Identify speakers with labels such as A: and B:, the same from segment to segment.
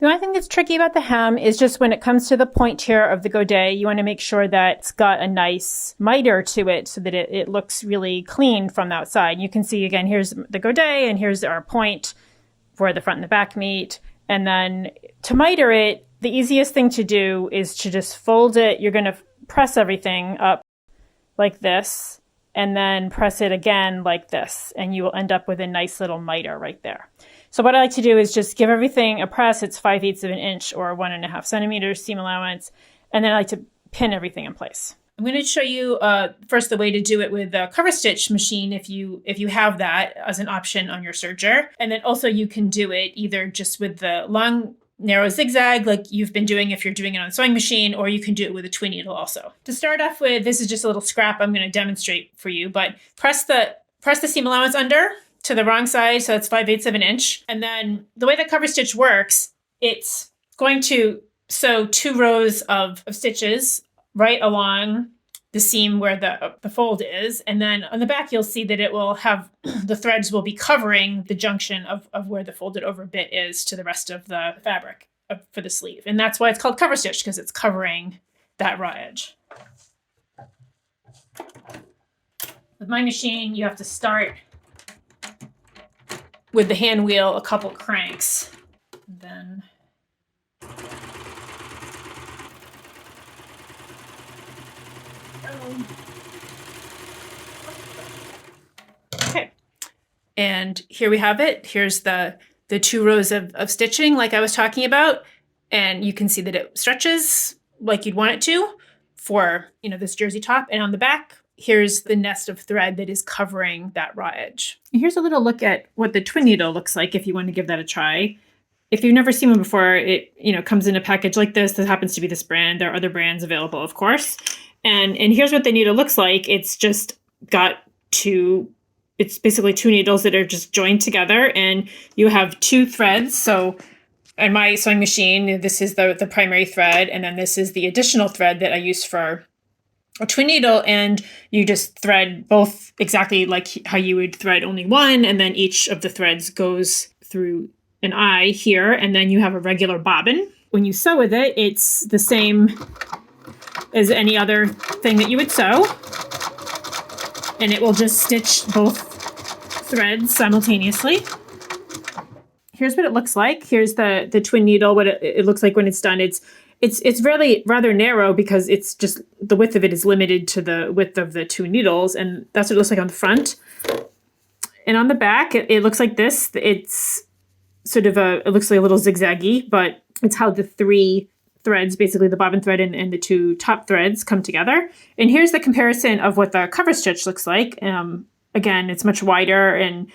A: The only thing that's tricky about the hem is just when it comes to the point here of the godet, you want to make sure that it's got a nice miter to it so that it looks really clean from the outside. You can see, again, here's the godet and here's our point where the front and the back meet. And then to miter it, the easiest thing to do is to just fold it. You're going to press everything up like this and then press it again like this. And you will end up with a nice little miter right there. So what I like to do is just give everything a press. It's 5/8 of an inch or 1.5 centimeters seam allowance. And then I like to pin everything in place. I'm going to show you first the way to do it with a cover stitch machine if you have that as an option on your serger. And then also you can do it either just with the long narrow zigzag like you've been doing if you're doing it on a sewing machine, or you can do it with a twin needle also. To start off with, this is just a little scrap I'm going to demonstrate for you, but press the seam allowance under to the wrong side, so it's 5/8 of an inch. And then the way the cover stitch works, it's going to sew 2 rows of stitches right along the seam where the fold is. And then on the back, you'll see that it will have, the threads will be covering the junction of where the folded over bit is to the rest of the fabric for the sleeve. And that's why it's called cover stitch, because it's covering that raw edge. With my machine, you have to start with the hand wheel, a couple cranks. Then okay. And here we have it. Here's the 2 rows of stitching like I was talking about. And you can see that it stretches like you'd want it to for, this jersey top. And on the back, here's the nest of thread that is covering that raw edge. And here's a little look at what the twin needle looks like if you want to give that a try. If you've never seen one before, it comes in a package like this. This happens to be this brand. There are other brands available, of course. And here's what the needle looks like. It's just got it's basically 2 needles that are just joined together, and you have 2 threads. So on my sewing machine, this is the primary thread, and then this is the additional thread that I use for a twin needle, and you just thread both exactly like how you would thread only one, and then each of the threads goes through an eye here, and then you have a regular bobbin. When you sew with it, it's the same as any other thing that you would sew, and it will just stitch both threads simultaneously. Here's what it looks like. Here's the twin needle, what it looks like when it's done. It's really rather narrow because it's just the width of it is limited to the width of the 2 needles, and that's what it looks like on the front. And on the back, it looks like this. It's sort of it looks like a little zigzaggy, but it's how the 3 threads, basically the bobbin thread and the 2 top threads, come together. And here's the comparison of what the cover stitch looks like. Again, it's much wider, and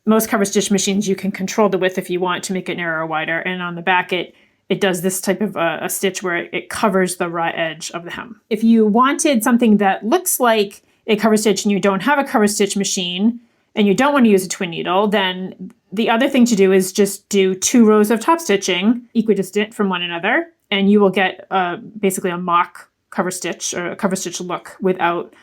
A: most cover stitch machines, you can control the width if you want to make it narrower or wider. And on the back, it does this type of a stitch where it covers the raw edge of the hem. If you wanted something that looks like a cover stitch and you don't have a cover stitch machine and you don't want to use a twin needle, then the other thing to do is just do 2 rows of top stitching equidistant from one another, and you will get basically a mock cover stitch or a cover stitch look without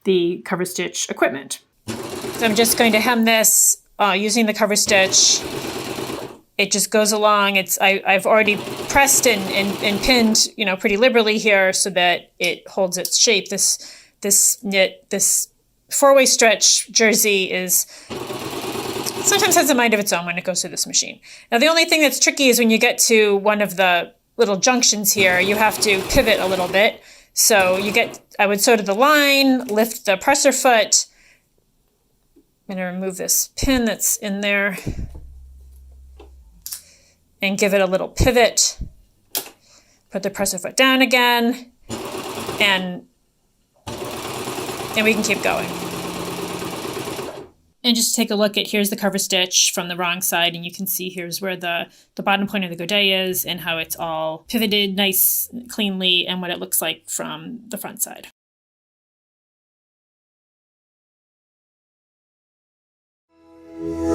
A: the cover stitch equipment. So I'm just going to hem this using the cover stitch. It just goes along. I've already pressed and pinned, pretty liberally here so that it holds its shape. This 4-way stretch jersey sometimes has a mind of its own when it goes through this machine. Now, the only thing that's tricky is when you get to one of the little junctions here, you have to pivot a little bit. So I would sew to the line, lift the presser foot. I'm going to remove this pin that's in there and give it a little pivot. Put the presser foot down again, and we can keep going. And just take a look at, here's the cover stitch from the wrong side, and you can see here's where the bottom point of the godet is and how it's all pivoted nice, cleanly, and what it looks like from the front side.
B: Yeah.